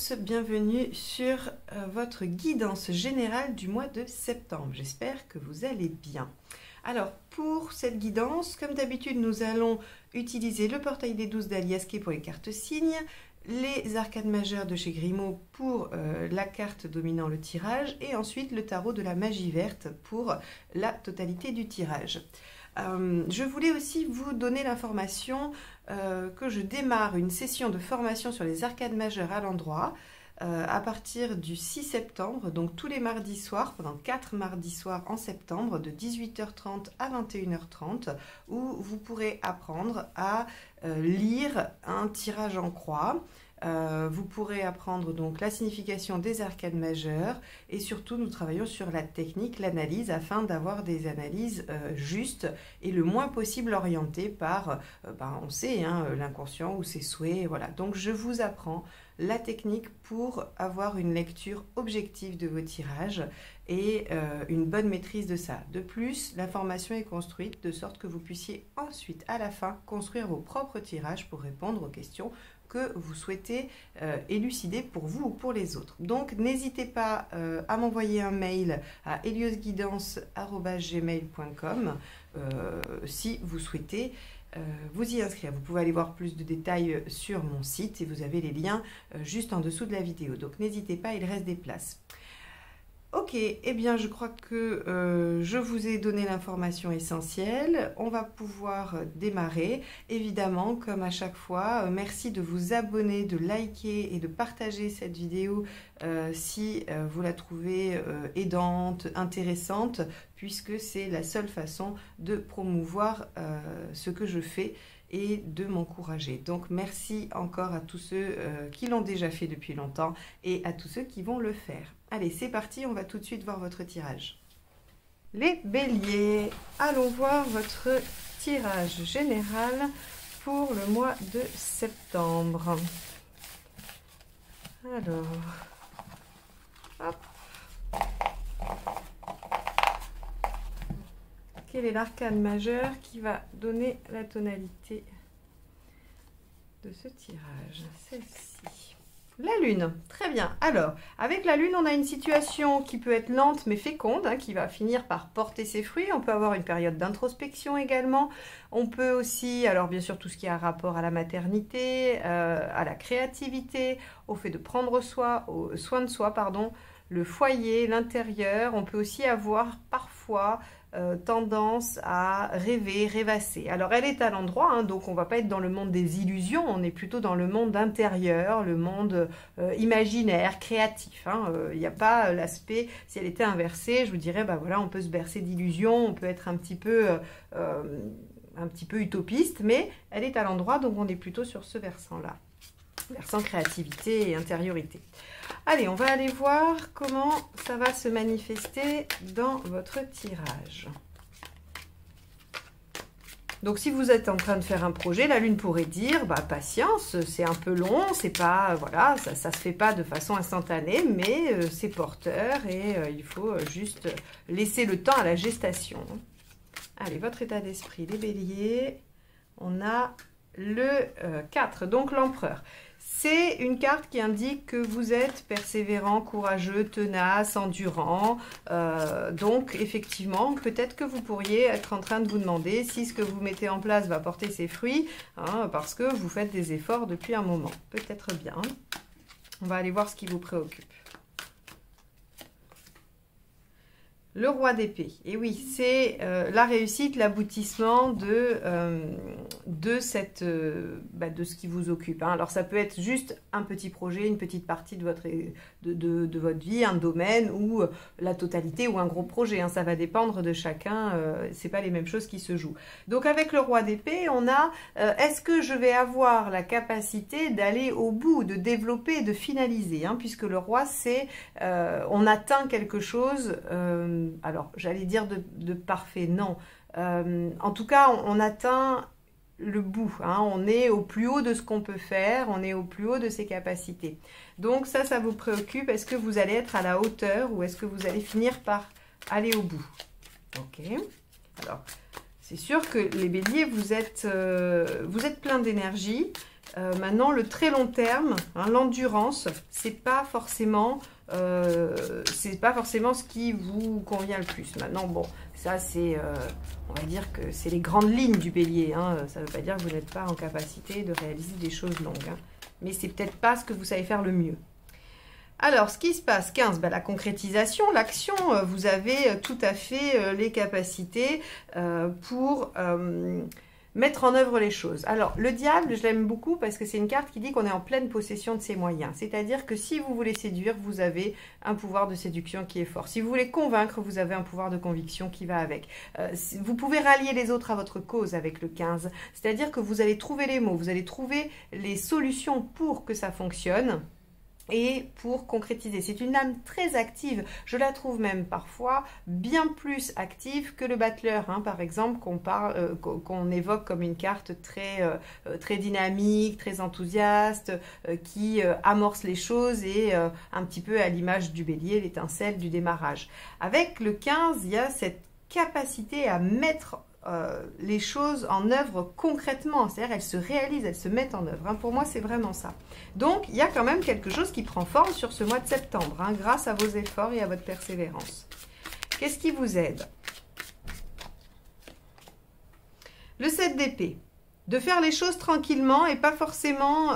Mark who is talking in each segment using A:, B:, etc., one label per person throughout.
A: tous, bienvenue sur votre guidance générale du mois de septembre. J'espère que vous allez bien. Alors, pour cette guidance, comme d'habitude, nous allons utiliser le portail des 12 d'Aliasqué pour les cartes signes, les arcades majeures de chez Grimaud pour la carte dominant le tirage et ensuite le tarot de la magie verte pour la totalité du tirage. Je voulais aussi vous donner l'information que je démarre une session de formation sur les arcades majeures à l'endroit à partir du 6 septembre, donc tous les mardis soirs, pendant 4 mardis soirs en septembre, de 18h30 à 21h30, où vous pourrez apprendre à lire un tirage en croix. Vous pourrez apprendre donc la signification des arcades majeures et surtout nous travaillons sur la technique, l'analyse afin d'avoir des analyses justes et le moins possible orientées par, on sait, l'inconscient ou ses souhaits. Voilà. Donc je vous apprends la technique pour avoir une lecture objective de vos tirages et une bonne maîtrise de ça. De plus, l'information est construite de sorte que vous puissiez ensuite, à la fin, construire vos propres tirages pour répondre aux questions que vous souhaitez élucider pour vous ou pour les autres. Donc, n'hésitez pas à m'envoyer un mail à heliosguidance@gmail.com si vous souhaitez vous y inscrire. Vous pouvez aller voir plus de détails sur mon site et vous avez les liens juste en dessous de la vidéo. Donc, n'hésitez pas, il reste des places. Ok, eh bien je crois que je vous ai donné l'information essentielle. On va pouvoir démarrer. Évidemment, comme à chaque fois, merci de vous abonner, de liker et de partager cette vidéo si vous la trouvez aidante, intéressante, puisque c'est la seule façon de promouvoir ce que je fais et de m'encourager. Donc merci encore à tous ceux qui l'ont déjà fait depuis longtemps et à tous ceux qui vont le faire. Allez, c'est parti, on va tout de suite voir votre tirage. Les béliers, allons voir votre tirage général pour le mois de septembre. Alors, hop. Quel est l'arcane majeur qui va donner la tonalité de ce tirage? Celle-ci. La lune, très bien. Alors, avec la lune, on a une situation qui peut être lente mais féconde, qui va finir par porter ses fruits. On peut avoir une période d'introspection également. On peut aussi, alors bien sûr, tout ce qui a rapport à la maternité, à la créativité, au fait de prendre soin de soi, le foyer, l'intérieur. On peut aussi avoir parfois tendance à rêver, rêvasser. Alors elle est à l'endroit, donc on va pas être dans le monde des illusions, on est plutôt dans le monde intérieur, le monde imaginaire, créatif. Il n'y a pas l'aspect, si elle était inversée, je vous dirais, voilà, on peut se bercer d'illusions, on peut être un petit peu utopiste, mais elle est à l'endroit, donc on est plutôt sur ce versant-là. Versant créativité et intériorité. Allez, on va aller voir comment ça va se manifester dans votre tirage. Donc, si vous êtes en train de faire un projet, la lune pourrait dire, patience, c'est un peu long, c'est pas, voilà, ça se fait pas de façon instantanée, mais c'est porteur et il faut juste laisser le temps à la gestation. Allez, votre état d'esprit, les béliers, on a le 4, donc l'empereur. C'est une carte qui indique que vous êtes persévérant, courageux, tenace, endurant. Donc, effectivement, peut-être que vous pourriez être en train de vous demander si ce que vous mettez en place va porter ses fruits, parce que vous faites des efforts depuis un moment. Peut-être bien. On va aller voir ce qui vous préoccupe. Le roi d'épée. Et oui, c'est la réussite, l'aboutissement de ce qui vous occupe. Alors, ça peut être juste un petit projet, une petite partie de votre vie, un domaine ou la totalité ou un gros projet. Ça va dépendre de chacun. C'est pas les mêmes choses qui se jouent. Donc, avec le roi d'épée, on a est-ce que je vais avoir la capacité d'aller au bout, de développer, de finaliser, puisque le roi, c'est on atteint quelque chose. Alors, j'allais dire de parfait, non. En tout cas, on atteint le bout. On est au plus haut de ce qu'on peut faire, on est au plus haut de ses capacités. Donc, ça vous préoccupe. Est-ce que vous allez être à la hauteur ou est-ce que vous allez finir par aller au bout? Ok. Alors, c'est sûr que les béliers, vous êtes plein d'énergie. Maintenant, le très long terme, hein, l'endurance, c'est pas forcément ce qui vous convient le plus. Maintenant, bon, ça c'est, on va dire que c'est les grandes lignes du bélier. Hein. Ça ne veut pas dire que vous n'êtes pas en capacité de réaliser des choses longues. Hein. Mais c'est peut-être pas ce que vous savez faire le mieux. Alors, ce qui se passe, 15, ben, la concrétisation, l'action, vous avez tout à fait les capacités pour mettre en œuvre les choses. Alors, le diable, je l'aime beaucoup parce que c'est une carte qui dit qu'on est en pleine possession de ses moyens. C'est-à-dire que si vous voulez séduire, vous avez un pouvoir de séduction qui est fort. Si vous voulez convaincre, vous avez un pouvoir de conviction qui va avec. Vous pouvez rallier les autres à votre cause avec le 15. C'est-à-dire que vous allez trouver les mots, vous allez trouver les solutions pour que ça fonctionne. Et pour concrétiser, c'est une âme très active, je la trouve même parfois bien plus active que le battleur, hein, par exemple, qu'on évoque comme une carte très dynamique, très enthousiaste, qui amorce les choses et un petit peu à l'image du bélier, l'étincelle du démarrage. Avec le 15, il y a cette capacité à mettre les choses en œuvre concrètement, c'est-à-dire elles se réalisent, elles se mettent en œuvre. Hein. Pour moi, c'est vraiment ça. Donc, il y a quand même quelque chose qui prend forme sur ce mois de septembre, hein, grâce à vos efforts et à votre persévérance. Qu'est-ce qui vous aide? Le 7 d'épée. De faire les choses tranquillement et pas forcément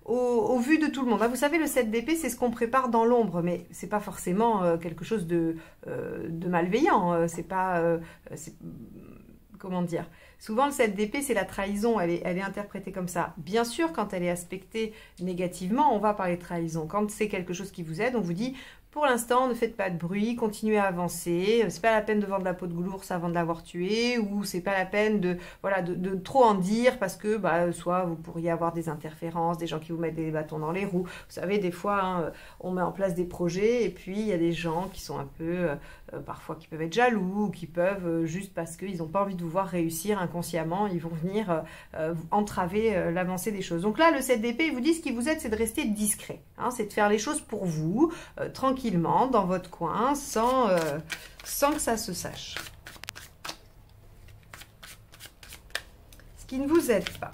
A: au vu de tout le monde. Hein, vous savez, le 7 d'épée, c'est ce qu'on prépare dans l'ombre, mais c'est pas forcément quelque chose de malveillant. C'est pas... comment dire? Souvent, le 7 d'épée, c'est la trahison. Elle est interprétée comme ça. Bien sûr, quand elle est aspectée négativement, on va parler de trahison. Quand c'est quelque chose qui vous aide, on vous dit... Pour l'instant, ne faites pas de bruit, continuez à avancer. C'est pas la peine de vendre la peau de l'ours avant de l'avoir tué, ou c'est pas la peine de trop en dire parce que soit vous pourriez avoir des interférences, des gens qui vous mettent des bâtons dans les roues. Vous savez, des fois, hein, on met en place des projets et puis il y a des gens qui sont un peu, parfois qui peuvent être jaloux, ou qui peuvent juste parce qu'ils n'ont pas envie de vous voir réussir inconsciemment, ils vont venir entraver l'avancée des choses. Donc là, le 7 d'épée, il vous dit ce qui vous aide, c'est de rester discret. Hein, c'est de faire les choses pour vous, tranquillement, dans votre coin, sans que ça se sache. Ce qui ne vous aide pas.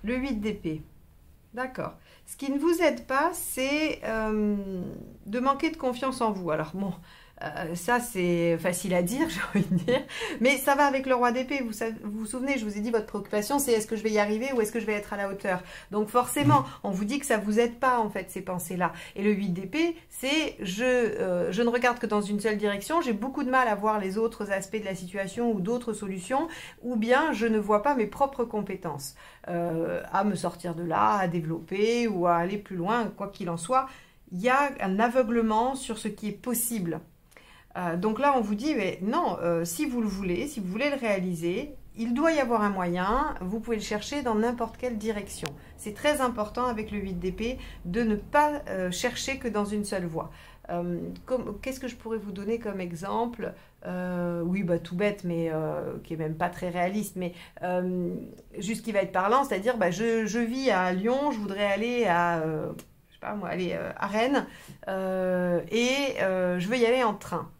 A: Le 8 d'épée. D'accord. Ce qui ne vous aide pas, c'est de manquer de confiance en vous. Alors bon, ça c'est facile à dire, j'ai envie de dire, mais ça va avec le roi d'épée. Vous vous souvenez, je vous ai dit, votre préoccupation c'est est-ce que je vais y arriver ou est-ce que je vais être à la hauteur. Donc forcément, on vous dit que ça vous aide pas en fait ces pensées-là. Et le 8 d'épée, c'est je ne regarde que dans une seule direction, j'ai beaucoup de mal à voir les autres aspects de la situation ou d'autres solutions, ou bien je ne vois pas mes propres compétences à me sortir de là, à développer ou à aller plus loin, quoi qu'il en soit. Il y a un aveuglement sur ce qui est possible. Donc là, on vous dit, mais non, si vous le voulez, si vous voulez le réaliser, il doit y avoir un moyen, vous pouvez le chercher dans n'importe quelle direction. C'est très important avec le 8 d'épée de ne pas chercher que dans une seule voie. Qu'est-ce que je pourrais vous donner comme exemple? Oui, tout bête, mais qui est même pas très réaliste, mais juste qui va être parlant, c'est-à-dire, je vis à Lyon, je voudrais aller à... je sais pas moi, aller à Rennes, et je veux y aller en train.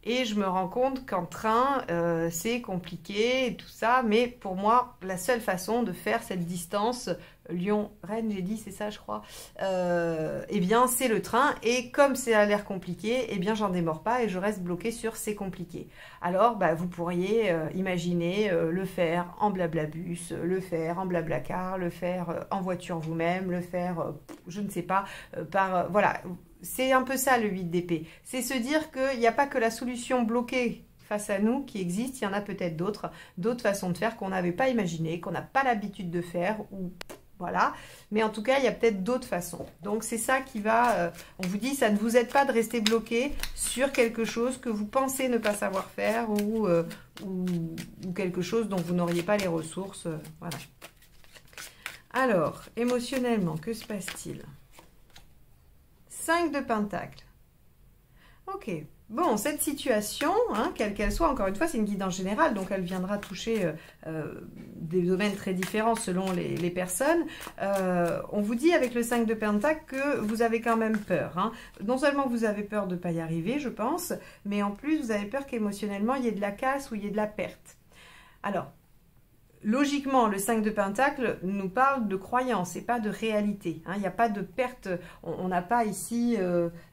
A: Et je me rends compte qu'en train, c'est compliqué et tout ça. Mais pour moi, la seule façon de faire cette distance Lyon-Rennes, j'ai dit, c'est ça, je crois, eh bien, c'est le train. Et comme ça a l'air compliqué, eh bien, j'en démords pas et je reste bloquée sur c'est compliqué. Alors, vous pourriez imaginer le faire en blablabus, le faire en blablacar, le faire en voiture vous-même, le faire, je ne sais pas, voilà. C'est un peu ça le 8 d'épée. C'est se dire qu'il n'y a pas que la solution bloquée face à nous qui existe, il y en a peut-être d'autres façons de faire qu'on n'avait pas imaginées, qu'on n'a pas l'habitude de faire, ou voilà. Mais en tout cas, il y a peut-être d'autres façons. Donc c'est ça qui va, on vous dit, ça ne vous aide pas de rester bloqué sur quelque chose que vous pensez ne pas savoir faire ou quelque chose dont vous n'auriez pas les ressources. Voilà. Alors, émotionnellement, que se passe-t-il ? 5 de pentacles. Ok. Bon, cette situation, hein, quelle qu'elle soit, encore une fois, c'est une guidance générale, donc elle viendra toucher des domaines très différents selon les personnes. On vous dit avec le 5 de pentacles que vous avez quand même peur. Hein. Non seulement vous avez peur de ne pas y arriver, je pense, mais en plus vous avez peur qu'émotionnellement il y ait de la casse ou il y ait de la perte. Alors, logiquement, le 5 de Pentacle nous parle de croyance et pas de réalité. Hein. Il n'y a pas de perte. On n'a pas ici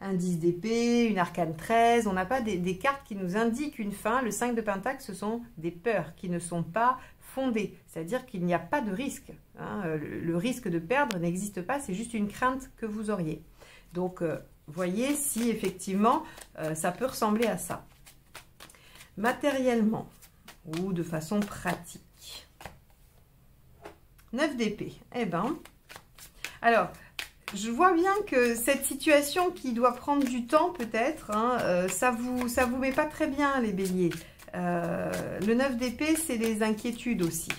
A: un 10 d'épée, une arcane 13. On n'a pas des cartes qui nous indiquent une fin. Le 5 de Pentacle, ce sont des peurs qui ne sont pas fondées. C'est-à-dire qu'il n'y a pas de risque. Hein. Le risque de perdre n'existe pas. C'est juste une crainte que vous auriez. Donc, voyez si effectivement, ça peut ressembler à ça. Matériellement ou de façon pratique. 9 d'épée. Eh ben, alors, je vois bien que cette situation qui doit prendre du temps peut-être, hein, ça vous met pas très bien les béliers. Le 9 d'épée, c'est les inquiétudes aussi.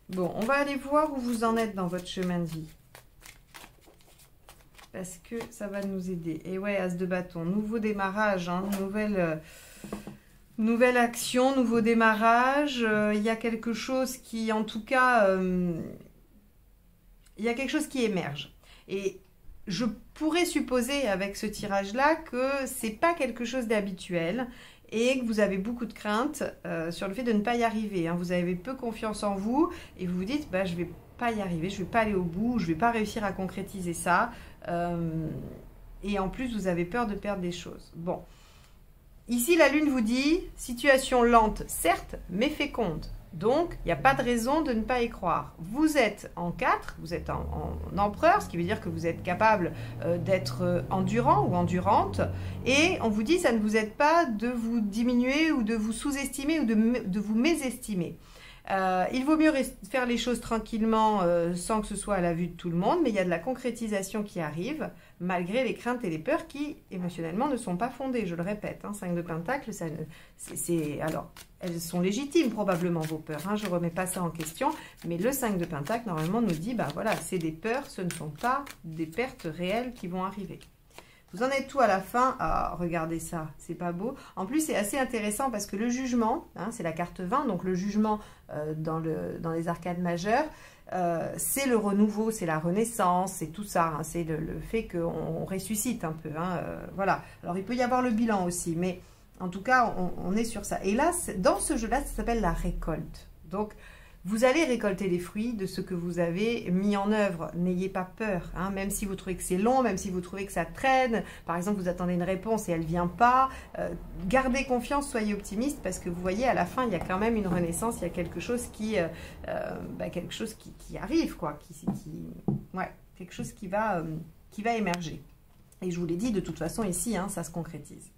A: Bon, on va aller voir où vous en êtes dans votre chemin de vie. Parce que ça va nous aider. Et ouais, As de bâton, nouveau démarrage, hein, nouvelle action, nouveau démarrage. Il y a quelque chose qui, en tout cas... il y a quelque chose qui émerge. Et je pourrais supposer avec ce tirage-là que c'est pas quelque chose d'habituel et que vous avez beaucoup de craintes sur le fait de ne pas y arriver. Hein. Vous avez peu confiance en vous et vous vous dites bah, je vais pas y arriver, je vais pas aller au bout, je vais pas réussir à concrétiser ça. Et en plus, vous avez peur de perdre des choses. Bon. Ici, la Lune vous dit situation lente, certes, mais féconde. Donc, il n'y a pas de raison de ne pas y croire. Vous êtes en 4, vous êtes en empereur, ce qui veut dire que vous êtes capable d'être endurant ou endurante. Et on vous dit, ça ne vous aide pas de vous diminuer ou de vous sous-estimer ou de vous mésestimer. Il vaut mieux faire les choses tranquillement sans que ce soit à la vue de tout le monde, mais il y a de la concrétisation qui arrive, malgré les craintes et les peurs qui, émotionnellement, ne sont pas fondées, je le répète. Hein, 5 de Pentacle, alors, elles sont légitimes probablement, vos peurs, hein, je ne remets pas ça en question, mais le 5 de Pentacle, normalement, nous dit, bah voilà, c'est des peurs, ce ne sont pas des pertes réelles qui vont arriver. Vous en êtes tout à la fin. Ah, regardez ça, c'est pas beau. En plus, c'est assez intéressant parce que le jugement, hein, c'est la carte 20, donc le jugement dans les arcades majeures, c'est le renouveau, c'est la renaissance, c'est tout ça. Hein, c'est le fait qu'on ressuscite un peu. Hein, voilà. Alors, il peut y avoir le bilan aussi, mais en tout cas, on est sur ça. Et là, dans ce jeu-là, ça s'appelle la récolte. Donc, vous allez récolter les fruits de ce que vous avez mis en œuvre. N'ayez pas peur, hein, même si vous trouvez que c'est long, même si vous trouvez que ça traîne. Par exemple, vous attendez une réponse et elle ne vient pas. Gardez confiance, soyez optimiste parce que vous voyez, à la fin, il y a quand même une renaissance. Il y a quelque chose qui arrive, quoi. Quelque chose qui va émerger. Et je vous l'ai dit, de toute façon, ici, hein, ça se concrétise.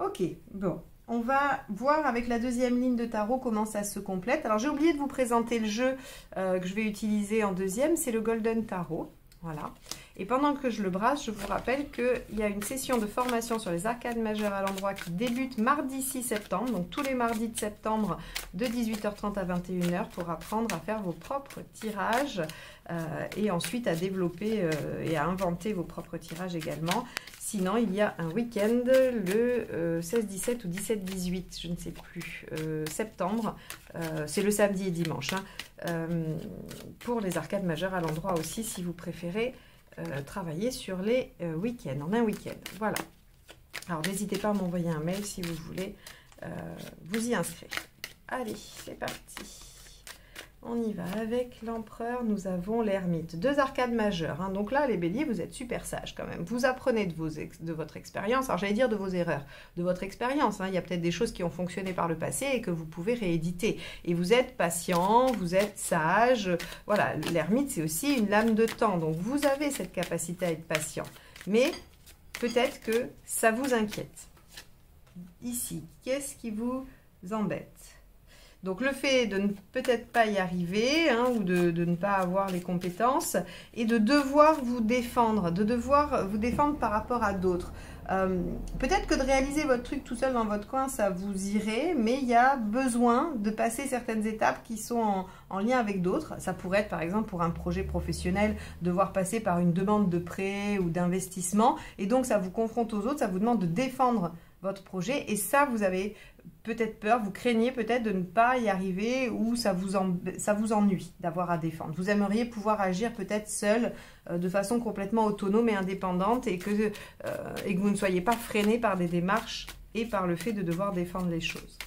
A: Ok, bon. On va voir avec la deuxième ligne de tarot comment ça se complète. Alors, j'ai oublié de vous présenter le jeu que je vais utiliser en deuxième. C'est le Golden Tarot. Voilà. Et pendant que je le brasse, je vous rappelle qu'il y a une session de formation sur les arcades majeures à l'endroit qui débute mardi 6 septembre. Donc, tous les mardis de septembre de 18h30 à 21h pour apprendre à faire vos propres tirages et ensuite à développer et à inventer vos propres tirages également. Sinon, il y a un week-end le 16-17 ou 17-18, je ne sais plus, septembre. C'est le samedi et dimanche. Hein, pour les arcades majeures à l'endroit aussi, si vous préférez travailler sur les week-ends, en un week-end. Voilà. Alors, n'hésitez pas à m'envoyer un mail si vous voulez vous y inscrire. Allez, c'est parti. On y va avec l'empereur, nous avons l'ermite. Deux arcades majeures. Hein. Donc là, les béliers, vous êtes super sages quand même. Vous apprenez de votre expérience. Alors, j'allais dire de vos erreurs, de votre expérience. Hein. Il y a peut-être des choses qui ont fonctionné par le passé et que vous pouvez rééditer. Et vous êtes patient, vous êtes sage. Voilà, l'ermite, c'est aussi une lame de temps. Donc, vous avez cette capacité à être patient. Mais peut-être que ça vous inquiète. Ici, qu'est-ce qui vous embête ? Donc, le fait de ne peut-être pas y arriver hein, ou de ne pas avoir les compétences et de devoir vous défendre, par rapport à d'autres. Peut-être que de réaliser votre truc tout seul dans votre coin, ça vous irait, mais il y a besoin de passer certaines étapes qui sont en lien avec d'autres. Ça pourrait être, par exemple, pour un projet professionnel, devoir passer par une demande de prêt ou d'investissement. Et donc, ça vous confronte aux autres, ça vous demande de défendre votre projet. Et ça, vous avez peut-être peur, vous craignez peut-être de ne pas y arriver ou ça vous ennuie d'avoir à défendre. Vous aimeriez pouvoir agir peut-être seul, de façon complètement autonome et indépendante et que vous ne soyez pas freiné par des démarches et par le fait de devoir défendre les choses.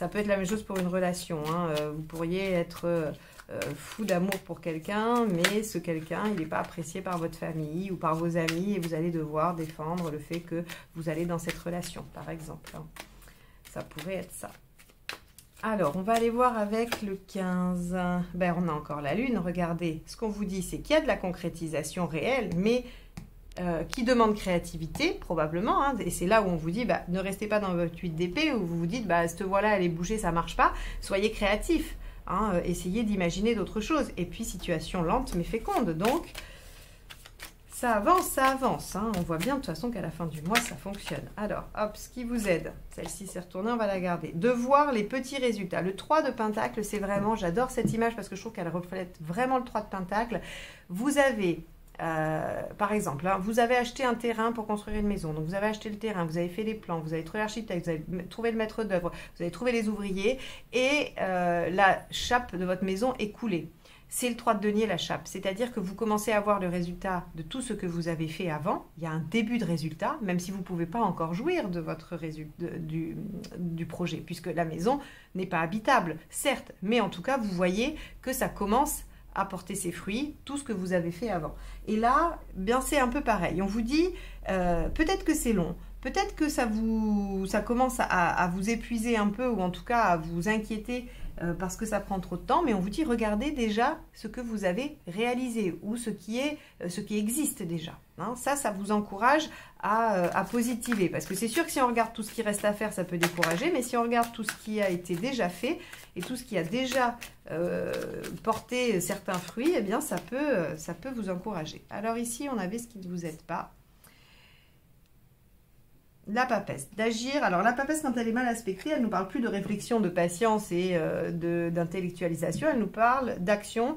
A: Ça peut être la même chose pour une relation, hein. Vous pourriez être fou d'amour pour quelqu'un, mais ce quelqu'un, il n'est pas apprécié par votre famille ou par vos amis et vous allez devoir défendre le fait que vous allez dans cette relation, par exemple, hein. Ça pourrait être ça. Alors, on va aller voir avec le 15. Ben, on a encore la lune. Regardez, ce qu'on vous dit, c'est qu'il y a de la concrétisation réelle, mais qui demande créativité, probablement. Hein, et c'est là où on vous dit, bah, ne restez pas dans votre 8 d'épée, où vous vous dites, bah, cette voie-là, elle est bouchée, ça ne marche pas. Soyez créatif. Hein, essayez d'imaginer d'autres choses. Et puis, situation lente mais féconde. Donc, ça avance. Hein. On voit bien de toute façon qu'à la fin du mois, ça fonctionne. Alors, hop, ce qui vous aide, celle-ci s'est retournée, on va la garder. De voir les petits résultats. Le 3 de Pentacle, c'est vraiment, j'adore cette image parce que je trouve qu'elle reflète vraiment le 3 de Pentacle. Vous avez, par exemple, hein, vous avez acheté un terrain pour construire une maison. Donc, vous avez acheté le terrain, vous avez fait les plans, vous avez trouvé l'architecte, vous avez trouvé le maître d'œuvre, vous avez trouvé les ouvriers et la chape de votre maison est coulée. C'est le 3 de denier, la chape. C'est-à-dire que vous commencez à voir le résultat de tout ce que vous avez fait avant. Il y a un début de résultat, même si vous ne pouvez pas encore jouir de votre du projet, puisque la maison n'est pas habitable, certes. Mais en tout cas, vous voyez que ça commence à porter ses fruits, tout ce que vous avez fait avant. Et là, bien c'est un peu pareil. On vous dit, peut-être que c'est long, peut-être que ça commence à vous épuiser un peu, ou en tout cas à vous inquiéter, parce que ça prend trop de temps, mais on vous dit regardez déjà ce que vous avez réalisé ou ce qui existe déjà. Hein. Ça vous encourage à positiver, parce que c'est sûr que si on regarde tout ce qui reste à faire, ça peut décourager, mais si on regarde tout ce qui a été déjà fait et tout ce qui a déjà porté certains fruits, eh bien ça peut vous encourager. Alors ici, on avait ce qui ne vous aide pas. La papesse, d'agir. Alors la papesse, quand elle est mal aspectée, elle ne nous parle plus de réflexion, de patience et d'intellectualisation, elle nous parle d'actions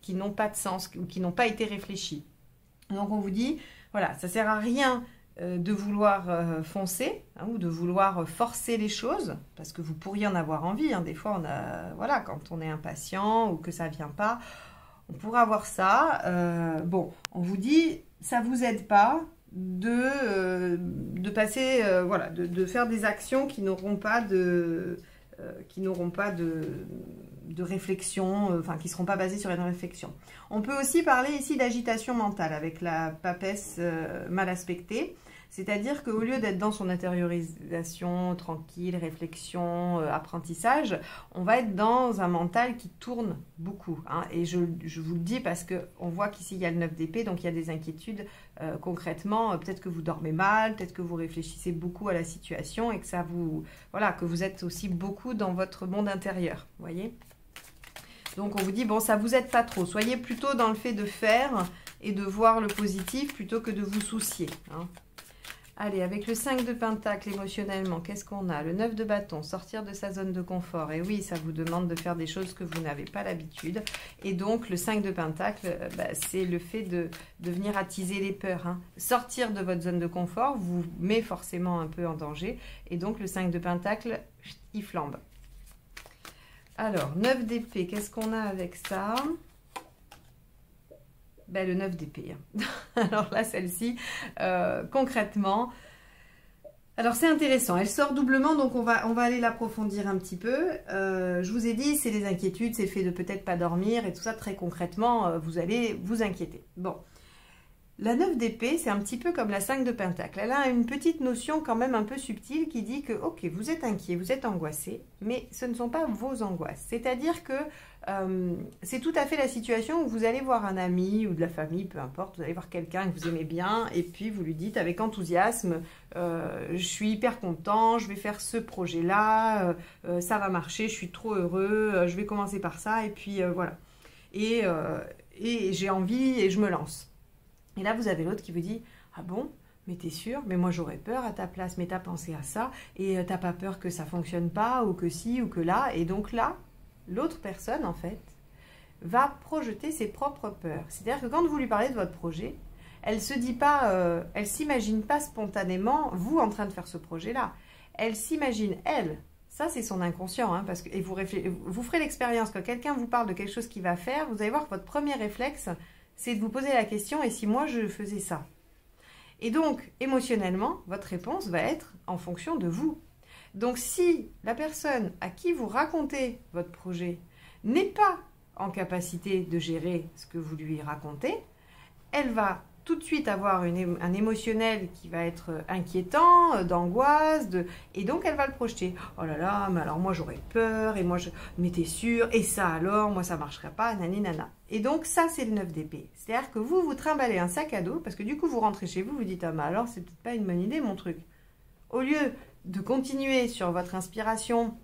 A: qui n'ont pas de sens ou qui n'ont pas été réfléchies. Donc on vous dit, voilà, ça ne sert à rien de vouloir foncer, hein, ou de vouloir forcer les choses, parce que vous pourriez en avoir envie. Hein. Des fois, voilà, quand on est impatient ou que ça ne vient pas, on pourrait avoir ça. Bon, on vous dit, ça ne vous aide pas de passer, voilà, de faire des actions qui n'auront pas de réflexion, enfin qui ne seront pas basées sur une réflexion. On peut aussi parler ici d'agitation mentale avec la papesse mal aspectée. C'est-à-dire qu'au lieu d'être dans son intériorisation tranquille, réflexion, apprentissage, on va être dans un mental qui tourne beaucoup. Hein. Et je vous le dis parce qu'on voit qu'ici, il y a le 9 d'épée, donc il y a des inquiétudes. Concrètement, peut-être que vous dormez mal, peut-être que vous réfléchissez beaucoup à la situation et que voilà, que vous êtes aussi beaucoup dans votre monde intérieur. Vous voyez ? Donc, on vous dit, bon, ça ne vous aide pas trop. Soyez plutôt dans le fait de faire et de voir le positif plutôt que de vous soucier. Hein. Allez, avec le 5 de Pentacle, émotionnellement, qu'est-ce qu'on a? Le 9 de bâton, sortir de sa zone de confort. Et oui, ça vous demande de faire des choses que vous n'avez pas l'habitude. Et donc, le 5 de Pentacle, c'est le fait de venir attiser les peurs. Hein. Sortir de votre zone de confort vous met forcément un peu en danger. Et donc, le 5 de Pentacle, il flambe. Alors, 9 d'épée, qu'est-ce qu'on a avec ça? Ben, le 9 d'épée. Alors là, celle-ci, concrètement, alors c'est intéressant. Elle sort doublement, donc on va aller l'approfondir un petit peu. Je vous ai dit, c'est les inquiétudes, c'est le fait de peut-être pas dormir et tout ça, très concrètement, vous allez vous inquiéter. Bon, la 9 d'épée, c'est un petit peu comme la 5 de Pentacle. Elle a une petite notion quand même un peu subtile qui dit que, ok, vous êtes inquiet, vous êtes angoissé, mais ce ne sont pas vos angoisses. C'est-à-dire que c'est tout à fait la situation où vous allez voir un ami ou de la famille, peu importe, vous allez voir quelqu'un que vous aimez bien et puis vous lui dites avec enthousiasme, je suis hyper content, je vais faire ce projet-là, ça va marcher, je suis trop heureux, je vais commencer par ça et puis voilà. Et j'ai envie et je me lance. Et là, vous avez l'autre qui vous dit, ah bon, mais t'es sûr? Mais moi, j'aurais peur à ta place, mais t'as pensé à ça et t'as pas peur que ça fonctionne pas ou que si ou que là. Et donc là, l'autre personne, en fait, va projeter ses propres peurs. C'est-à-dire que quand vous lui parlez de votre projet, elle se dit pas, elle s'imagine pas spontanément vous en train de faire ce projet-là. Elle s'imagine, elle. Ça, c'est son inconscient, hein, parce que, et vous ferez l'expérience, quand quelqu'un vous parle de quelque chose qu'il va faire, vous allez voir que votre premier réflexe, c'est de vous poser la question, et si moi je faisais ça? Et donc, émotionnellement, votre réponse va être en fonction de vous. Donc si la personne à qui vous racontez votre projet n'est pas en capacité de gérer ce que vous lui racontez, elle va tout de suite avoir un émotionnel qui va être inquiétant, d'angoisse, et donc elle va le projeter. Oh là là, mais alors moi j'aurais peur, et moi mais t'es sûr, et ça alors, moi ça marcherait pas, nani nana. Et donc ça c'est le 9 d'épée. C'est-à-dire que vous trimballez un sac à dos, parce que du coup vous rentrez chez vous, vous dites, ah mais alors c'est peut-être pas une bonne idée mon truc. Au lieu de continuer sur votre inspiration,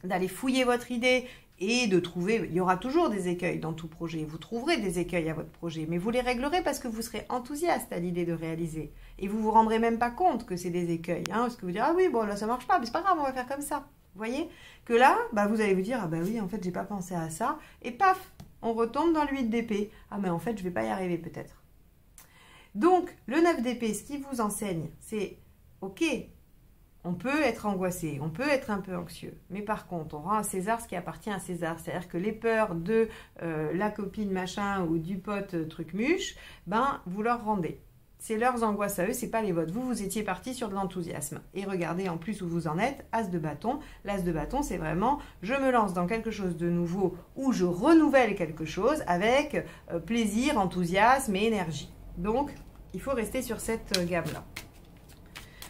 A: d'aller fouiller votre idée, et de trouver, il y aura toujours des écueils dans tout projet, vous trouverez des écueils à votre projet, mais vous les réglerez parce que vous serez enthousiaste à l'idée de réaliser. Et vous vous rendrez même pas compte que c'est des écueils, hein, parce que vous direz, ah oui, bon là ça marche pas, mais c'est pas grave, on va faire comme ça. Vous voyez que là, bah, vous allez vous dire, ah bah oui, en fait j'ai pas pensé à ça, et paf, on retombe dans le 8 d'épée. Ah mais en fait je vais pas y arriver peut-être. Donc le 9 d'épée, ce qui vous enseigne, c'est, ok, on peut être angoissé, on peut être un peu anxieux, mais par contre, on rend à César ce qui appartient à César. C'est-à-dire que les peurs de la copine machin ou du pote truc-muche, ben, vous leur rendez. C'est leurs angoisses à eux, c'est pas les vôtres. Vous étiez parti sur de l'enthousiasme. Et regardez en plus où vous en êtes, As de bâton. L'As de bâton, c'est vraiment, je me lance dans quelque chose de nouveau ou je renouvelle quelque chose avec plaisir, enthousiasme et énergie. Donc, il faut rester sur cette gamme-là.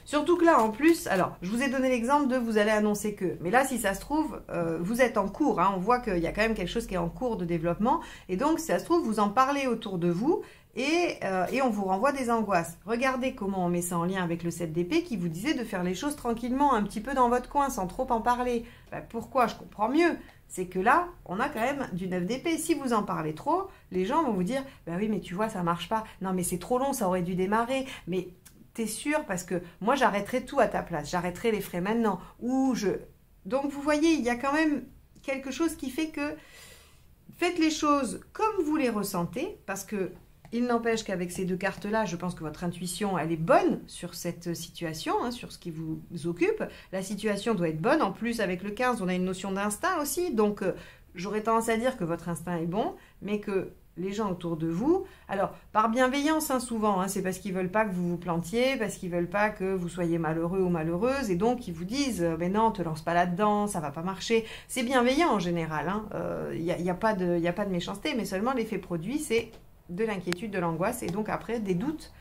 A: Surtout que là, en plus, alors, je vous ai donné l'exemple de vous allez annoncer que. Mais là, si ça se trouve, vous êtes en cours. Hein, on voit qu'il y a quand même quelque chose qui est en cours de développement. Et donc, si ça se trouve, vous en parlez autour de vous et on vous renvoie des angoisses. Regardez comment on met ça en lien avec le 7 d'épée qui vous disait de faire les choses tranquillement, un petit peu dans votre coin, sans trop en parler. Ben, pourquoi? Je comprends mieux. C'est que là, on a quand même du 9 d'épée. Si vous en parlez trop, les gens vont vous dire, ben oui, mais tu vois, ça marche pas. Non, mais c'est trop long, ça aurait dû démarrer. Mais t'es sûr? Parce que moi, j'arrêterai tout à ta place. J'arrêterai les frais maintenant. Donc, vous voyez, il y a quand même quelque chose qui fait que faites les choses comme vous les ressentez. Parce que il n'empêche qu'avec ces deux cartes-là, je pense que votre intuition, elle est bonne sur cette situation, hein, sur ce qui vous occupe. La situation doit être bonne. En plus, avec le 15, on a une notion d'instinct aussi. Donc, j'aurais tendance à dire que votre instinct est bon, mais que les gens autour de vous, alors par bienveillance hein, souvent, hein, c'est parce qu'ils veulent pas que vous vous plantiez, parce qu'ils veulent pas que vous soyez malheureux ou malheureuse, et donc ils vous disent mais non, te lance pas là-dedans, ça va pas marcher. C'est bienveillant en général, hein. Y a pas de méchanceté, mais seulement l'effet produit, c'est de l'inquiétude, de l'angoisse, et donc après des doutes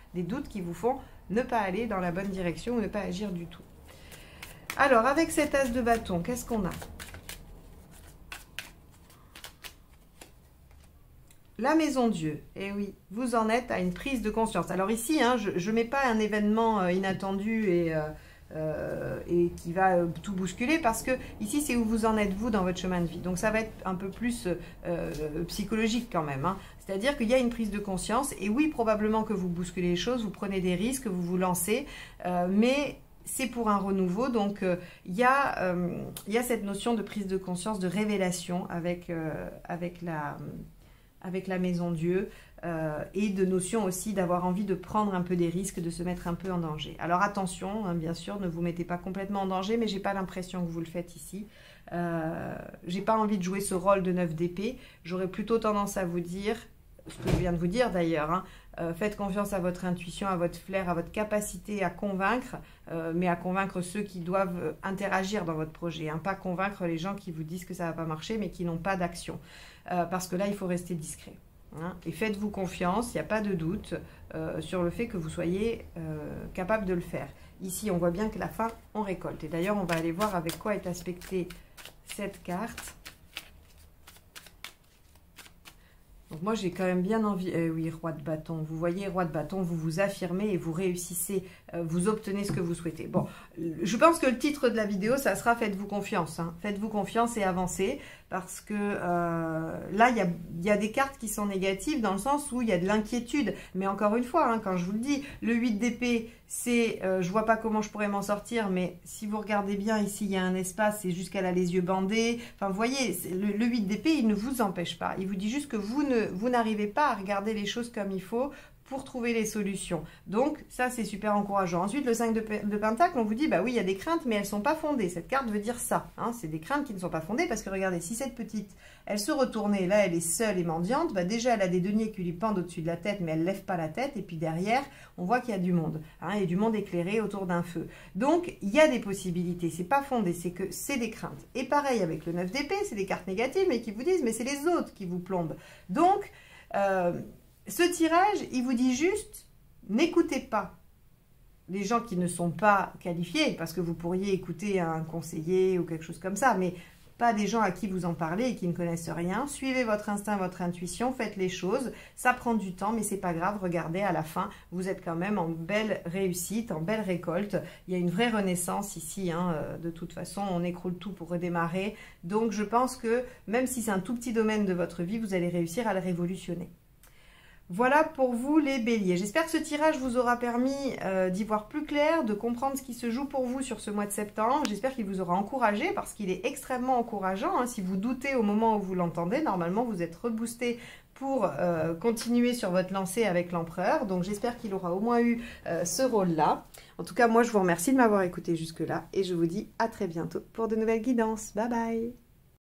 A: qui vous font ne pas aller dans la bonne direction ou ne pas agir du tout. Alors avec cet as de bâton, qu'est-ce qu'on a? La maison Dieu, eh oui, vous en êtes à une prise de conscience. Alors ici, hein, je ne mets pas un événement inattendu et qui va tout bousculer parce que ici, c'est où vous en êtes, vous, dans votre chemin de vie. Donc ça va être un peu plus psychologique quand même. Hein. C'est-à-dire qu'il y a une prise de conscience et oui, probablement que vous bousculez les choses, vous prenez des risques, vous vous lancez, mais c'est pour un renouveau. Donc il y a cette notion de prise de conscience, de révélation avec la maison Dieu et de notion aussi d'avoir envie de prendre un peu des risques, de se mettre un peu en danger. Alors attention, hein, bien sûr, ne vous mettez pas complètement en danger, mais j'ai pas l'impression que vous le faites ici. J'ai pas envie de jouer ce rôle de 9 d'épée. J'aurais plutôt tendance à vous dire, ce que je viens de vous dire d'ailleurs, hein, faites confiance à votre intuition, à votre flair, à votre capacité à convaincre, mais à convaincre ceux qui doivent interagir dans votre projet, hein, pas convaincre les gens qui vous disent que ça va pas marcher, mais qui n'ont pas d'action. Parce que là, il faut rester discret. Hein, et faites-vous confiance, il n'y a pas de doute sur le fait que vous soyez capable de le faire. Ici, on voit bien que la fin, on récolte. Et d'ailleurs, on va aller voir avec quoi est aspectée cette carte. Donc moi, j'ai quand même bien envie... oui, roi de bâton. Vous voyez, roi de bâton, vous vous affirmez et vous réussissez, vous obtenez ce que vous souhaitez. Bon, je pense que le titre de la vidéo, ça sera « Faites-vous confiance hein. ». Faites-vous confiance et avancez. Parce que là, il y a des cartes qui sont négatives dans le sens où il y a de l'inquiétude. Mais encore une fois, hein, quand je vous le dis, le 8 d'épée, c'est je vois pas comment je pourrais m'en sortir, mais si vous regardez bien, ici, il y a un espace, c'est juste qu'elle a les yeux bandés. Enfin, vous voyez, le 8 d'épée, il ne vous empêche pas. Il vous dit juste que vous n'arrivez pas à regarder les choses comme il faut pour trouver les solutions. Donc, ça, c'est super encourageant. Ensuite, le 5 de Pentacle, on vous dit, bah oui, il y a des craintes, mais elles ne sont pas fondées. Cette carte veut dire ça. Hein, c'est des craintes qui ne sont pas fondées parce que regardez, si cette petite, elle se retournait, là, elle est seule et mendiante, bah déjà, elle a des deniers qui lui pendent au-dessus de la tête, mais elle ne lève pas la tête. Et puis derrière, on voit qu'il y a du monde. Hein, et du monde éclairé autour d'un feu. Donc, il y a des possibilités. C'est pas fondé, c'est que c'est des craintes. Et pareil avec le 9 d'épée, c'est des cartes négatives, mais qui vous disent, mais c'est les autres qui vous plombent. Donc, ce tirage, il vous dit juste, n'écoutez pas les gens qui ne sont pas qualifiés, parce que vous pourriez écouter un conseiller ou quelque chose comme ça, mais pas des gens à qui vous en parlez et qui ne connaissent rien. Suivez votre instinct, votre intuition, faites les choses. Ça prend du temps, mais c'est pas grave. Regardez, à la fin, vous êtes quand même en belle réussite, en belle récolte. Il y a une vraie renaissance ici. Hein. De toute façon, on écroule tout pour redémarrer. Donc, je pense que même si c'est un tout petit domaine de votre vie, vous allez réussir à le révolutionner. Voilà pour vous les béliers. J'espère que ce tirage vous aura permis d'y voir plus clair, de comprendre ce qui se joue pour vous sur ce mois de septembre. J'espère qu'il vous aura encouragé parce qu'il est extrêmement encourageant. Hein. Si vous doutez au moment où vous l'entendez, normalement vous êtes reboosté pour continuer sur votre lancée avec l'empereur. Donc j'espère qu'il aura au moins eu ce rôle-là. En tout cas, moi je vous remercie de m'avoir écouté jusque-là et je vous dis à très bientôt pour de nouvelles guidances. Bye bye!